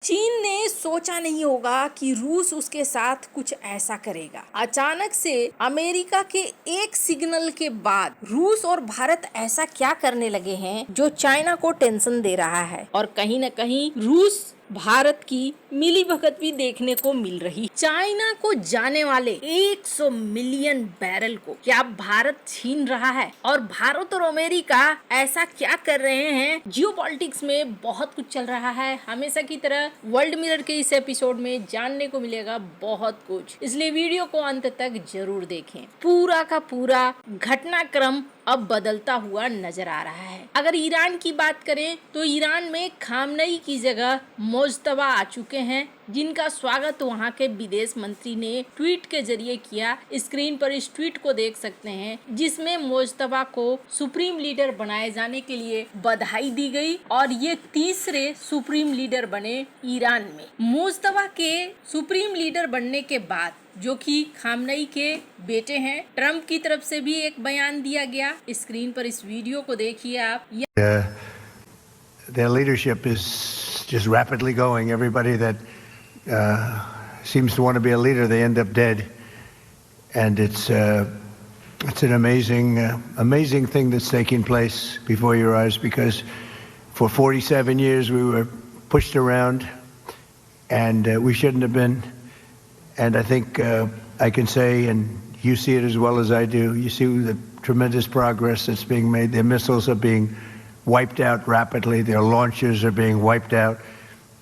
चीन ने सोचा नहीं होगा कि रूस उसके साथ कुछ ऐसा करेगा। अचानक से अमेरिका के एक सिग्नल के बाद रूस और भारत ऐसा क्या करने लगे हैं जो चाइना को टेंशन दे रहा है और कहीं न कहीं रूस भारत की मिलीभगत भी देखने को मिल रही। चाइना को जाने वाले 100 मिलियन बैरल को क्या भारत छीन रहा है और भारत और अमेरिका ऐसा क्या कर रहे हैं। जियोपॉलिटिक्स में बहुत कुछ चल रहा है। हमेशा की तरह वर्ल्ड मिरर के इस एपिसोड में जानने को मिलेगा बहुत कुछ, इसलिए वीडियो को अंत तक जरूर देखें। पूरा का पूरा घटनाक्रम अब बदलता हुआ नजर आ रहा है। अगर ईरान की बात करें तो ईरान में खामनई की जगह मोज्तबा आ चुके हैं, जिनका स्वागत वहां के विदेश मंत्री ने ट्वीट के जरिए किया। स्क्रीन पर इस ट्वीट को देख सकते हैं, जिसमें मोज्तबा को सुप्रीम लीडर बनाए जाने के लिए बधाई दी गई और ये तीसरे सुप्रीम लीडर बने ईरान में। मोज्तबा के सुप्रीम लीडर बनने के बाद, जो कि खामनई के बेटे हैं, ट्रंप की तरफ से भी एक बयान दिया गया। स्क्रीन पर इस वीडियो को देखिए आप। Their leadership is just rapidly going. Everybody that seems to want to be a leader, they end up dead, and it's an amazing thing that's taking place before your eyes. Because for 47 years we were pushed around, and we shouldn't have been. And I think I can say, and you see it as well as I do, you see the tremendous progress that's being made. Their missiles are being wiped out rapidly. Their launchers are being wiped out.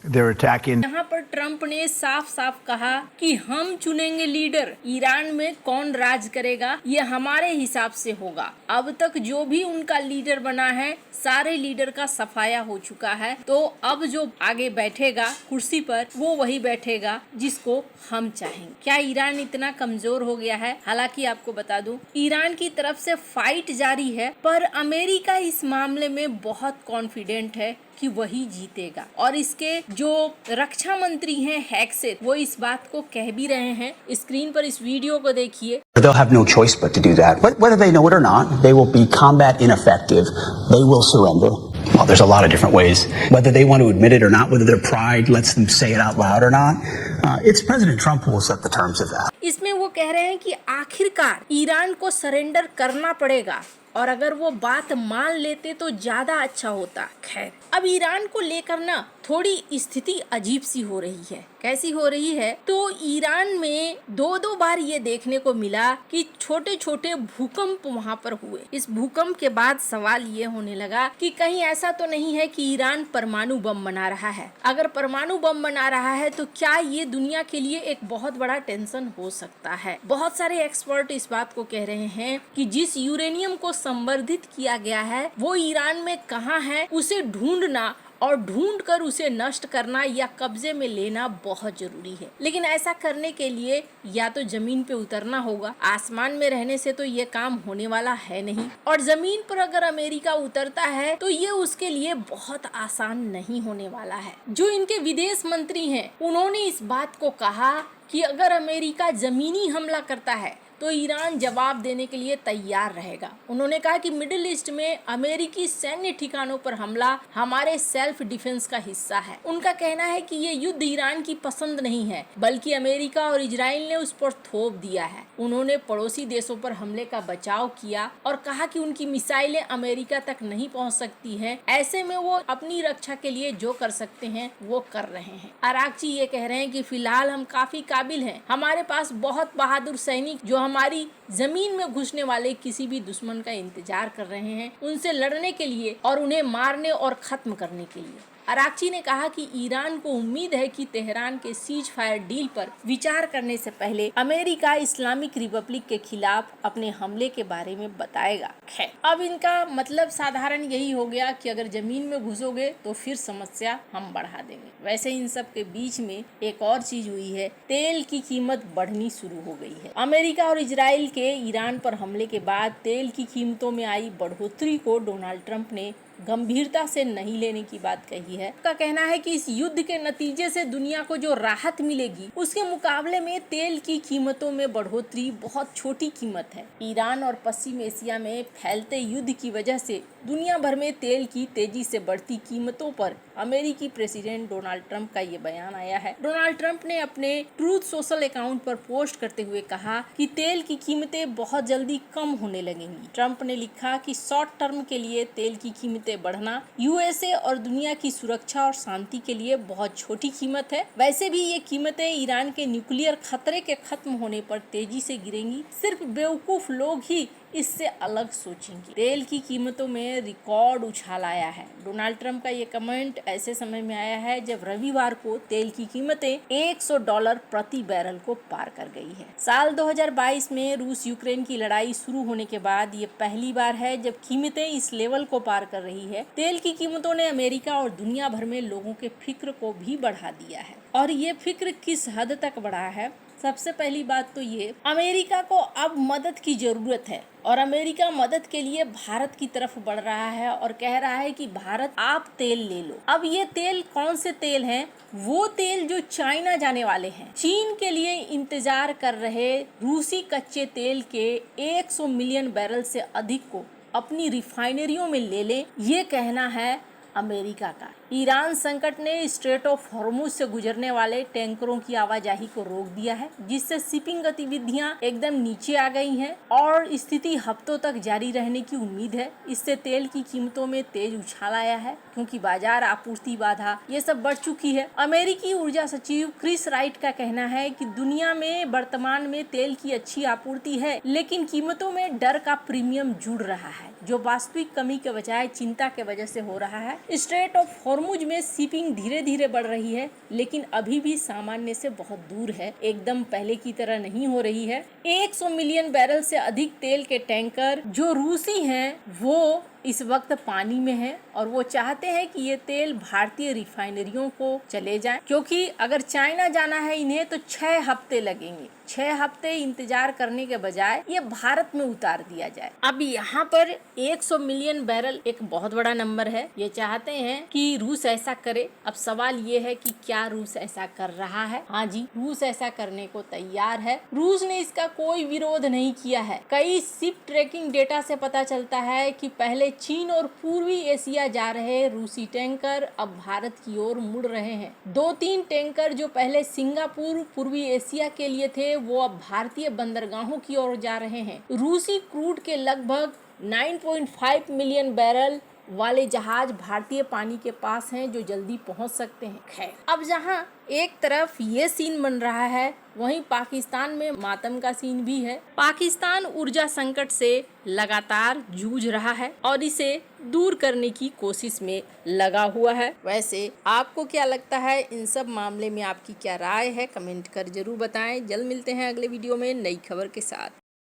They're attacking. यहाँ पर Trump ने साफ साफ कहा कि हम चुनेंगे leader, Iran में कौन राज करेगा ये हमारे हिसाब से होगा। अब तक जो भी उनका लीडर बना है, सारे लीडर का सफाया हो चुका है, तो अब जो आगे बैठेगा कुर्सी पर वो वही बैठेगा जिसको हम चाहेंगे। क्या ईरान इतना कमजोर हो गया है? हालांकि आपको बता दूं, ईरान की तरफ से फाइट जारी है, पर अमेरिका इस मामले में बहुत कॉन्फिडेंट है कि वही जीतेगा। और इसके जो रक्षा मंत्री हैं हैक्सेट, वो इस बात को कह भी रहे हैं। स्क्रीन पर इस वीडियो को देखिए। They'll have no choice but to do that. Whether they know it or not, they will be combat ineffective. They will surrender. Well, there's a lot of different ways. Whether they want to admit it or not, whether their pride lets them say it out loud or not, it's President Trump who will set the terms of that. इसमें वो कह रहे हैं कि आखिरकार Iran को surrender करना पड़ेगा और अगर वो बात मान लेते तो ज्यादा अच्छा होता। खैर, अब ईरान को लेकर ना थोड़ी स्थिति अजीब सी हो रही है। कैसी हो रही है? तो ईरान में दो बार ये देखने को मिला कि छोटे छोटे भूकंप वहां पर हुए। इस भूकंप के बाद सवाल ये होने लगा कि कहीं ऐसा तो नहीं है कि ईरान परमाणु बम बना रहा है। अगर परमाणु बम बना रहा है तो क्या ये दुनिया के लिए एक बहुत बड़ा टेंशन हो सकता है। बहुत सारे एक्सपर्ट इस बात को कह रहे हैं कि जिस यूरेनियम को संवर्धित किया गया है वो ईरान में कहाँ है, उसे ढूंढना और ढूंढकर उसे नष्ट करना या कब्जे में लेना बहुत जरूरी है। लेकिन ऐसा करने के लिए या तो जमीन पे उतरना होगा, आसमान में रहने से तो ये काम होने वाला है नहीं, और जमीन पर अगर अमेरिका उतरता है तो ये उसके लिए बहुत आसान नहीं होने वाला है। जो इनके विदेश मंत्री हैं, उन्होंने इस बात को कहा कि अगर अमेरिका जमीनी हमला करता है तो ईरान जवाब देने के लिए तैयार रहेगा। उन्होंने कहा कि मिडिल ईस्ट में अमेरिकी सैन्य ठिकानों पर हमला हमारे सेल्फ डिफेंस का हिस्सा है। उनका कहना है कि ये युद्ध ईरान की पसंद नहीं है, बल्कि अमेरिका और इजराइल ने उस पर थोप दिया है। उन्होंने पड़ोसी देशों पर हमले का बचाव किया और कहा कि उनकी मिसाइलें अमेरिका तक नहीं पहुंच सकती हैं। ऐसे में वो अपनी रक्षा के लिए जो कर सकते हैं वो कर रहे हैं। अरागची ये कह रहे हैं कि फिलहाल हम काफी काबिल हैं, हमारे पास बहुत बहादुर सैनिक जो हमारी जमीन में घुसने वाले किसी भी दुश्मन का इंतजार कर रहे हैं, उनसे लड़ने के लिए और उन्हें मारने और खत्म करने के लिए। अरागची ने कहा कि ईरान को उम्मीद है कि तेहरान के सीज फायर डील पर विचार करने से पहले अमेरिका इस्लामिक रिपब्लिक के खिलाफ अपने हमले के बारे में बताएगा। खैर, अब इनका मतलब साधारण यही हो गया कि अगर जमीन में घुसोगे तो फिर समस्या हम बढ़ा देंगे। वैसे इन सब के बीच में एक और चीज हुई है, तेल की कीमत बढ़नी शुरू हो गई है। अमेरिका और इजराइल के ईरान पर हमले के बाद तेल की कीमतों में आई बढ़ोतरी को डोनाल्ड ट्रंप ने गंभीरता से नहीं लेने की बात कही है। उसका कहना है कि इस युद्ध के नतीजे से दुनिया को जो राहत मिलेगी उसके मुकाबले में तेल की कीमतों में बढ़ोतरी बहुत छोटी कीमत है। ईरान और पश्चिम एशिया में फैलते युद्ध की वजह से दुनिया भर में तेल की तेजी से बढ़ती कीमतों पर अमेरिकी प्रेसिडेंट डोनाल्ड ट्रंप का ये बयान आया है। डोनाल्ड ट्रंप ने अपने ट्रूथ सोशल अकाउंट पर पोस्ट करते हुए कहा कि तेल की कीमतें बहुत जल्दी कम होने लगेंगी। ट्रंप ने लिखा कि शॉर्ट टर्म के लिए तेल की कीमतें बढ़ना यूएसए और दुनिया की सुरक्षा और शांति के लिए बहुत छोटी कीमत है। वैसे भी ये कीमतें ईरान के न्यूक्लियर खतरे के खत्म होने पर तेजी से गिरेंगी। सिर्फ बेवकूफ लोग ही इससे अलग सोचेंगे। तेल की कीमतों में रिकॉर्ड उछाल आया है। डोनाल्ड ट्रंप का ये कमेंट ऐसे समय में आया है जब रविवार को तेल की कीमतें $100 प्रति बैरल को पार कर गई है। साल 2022 में रूस यूक्रेन की लड़ाई शुरू होने के बाद ये पहली बार है जब कीमतें इस लेवल को पार कर रही है। तेल की कीमतों ने अमेरिका और दुनिया भर में लोगों के फिक्र को भी बढ़ा दिया है। और ये फिक्र किस हद तक बढ़ा है? सबसे पहली बात तो ये, अमेरिका को अब मदद की जरूरत है और अमेरिका मदद के लिए भारत की तरफ बढ़ रहा है और कह रहा है कि भारत आप तेल ले लो। अब ये तेल कौन से तेल हैं? वो तेल जो चाइना जाने वाले हैं। चीन के लिए इंतजार कर रहे रूसी कच्चे तेल के 100 मिलियन बैरल से अधिक को अपनी रिफाइनरियों में ले लें, ये कहना है अमेरिका का। ईरान संकट ने स्ट्रेट ऑफ हॉर्मुज से गुजरने वाले टैंकरों की आवाजाही को रोक दिया है, जिससे शिपिंग गतिविधियां एकदम नीचे आ गई हैं और स्थिति हफ्तों तक जारी रहने की उम्मीद है। इससे तेल की कीमतों में तेज उछाल आया है क्योंकि बाजार आपूर्ति बाधा ये सब बढ़ चुकी है। अमेरिकी ऊर्जा सचिव क्रिस राइट का कहना है कि दुनिया में वर्तमान में तेल की अच्छी आपूर्ति है, लेकिन कीमतों में डर का प्रीमियम जुड़ रहा है, जो वास्तविक कमी के बजाय चिंता के वजह से हो रहा है। स्ट्रेट ऑफ हॉर्मुज में शिपिंग धीरे धीरे बढ़ रही है, लेकिन अभी भी सामान्य से बहुत दूर है, एकदम पहले की तरह नहीं हो रही है। 100 मिलियन बैरल से अधिक तेल के टैंकर जो रूसी हैं वो इस वक्त पानी में है और वो चाहते हैं कि ये तेल भारतीय रिफाइनरियों को चले जाए, क्योंकि अगर चाइना जाना है इन्हें तो 6 हफ्ते लगेंगे। 6 हफ्ते इंतजार करने के बजाय ये भारत में उतार दिया जाए। अब यहाँ पर 100 मिलियन बैरल एक बहुत बड़ा नंबर है। ये चाहते हैं कि रूस ऐसा करे। अब सवाल ये है कि क्या रूस ऐसा कर रहा है? हाँ जी, रूस ऐसा करने को तैयार है। रूस ने इसका कोई विरोध नहीं किया है। कई शिप ट्रैकिंग डेटा से पता चलता है कि पहले चीन और पूर्वी एशिया जा रहे रूसी टैंकर अब भारत की ओर मुड़ रहे हैं। 2-3 टैंकर जो पहले सिंगापुर पूर्वी एशिया के लिए थे वो अब भारतीय बंदरगाहों की ओर जा रहे हैं। रूसी क्रूड के लगभग 9.5 मिलियन बैरल वाले जहाज भारतीय पानी के पास हैं जो जल्दी पहुंच सकते हैं। खैर, अब जहां एक तरफ ये सीन बन रहा है, वहीं पाकिस्तान में मातम का सीन भी है। पाकिस्तान ऊर्जा संकट से लगातार जूझ रहा है और इसे दूर करने की कोशिश में लगा हुआ है। वैसे आपको क्या लगता है? इन सब मामले में आपकी क्या राय है? कमेंट कर जरूर बताएं। जल्द मिलते हैं अगले वीडियो में नई खबर के साथ।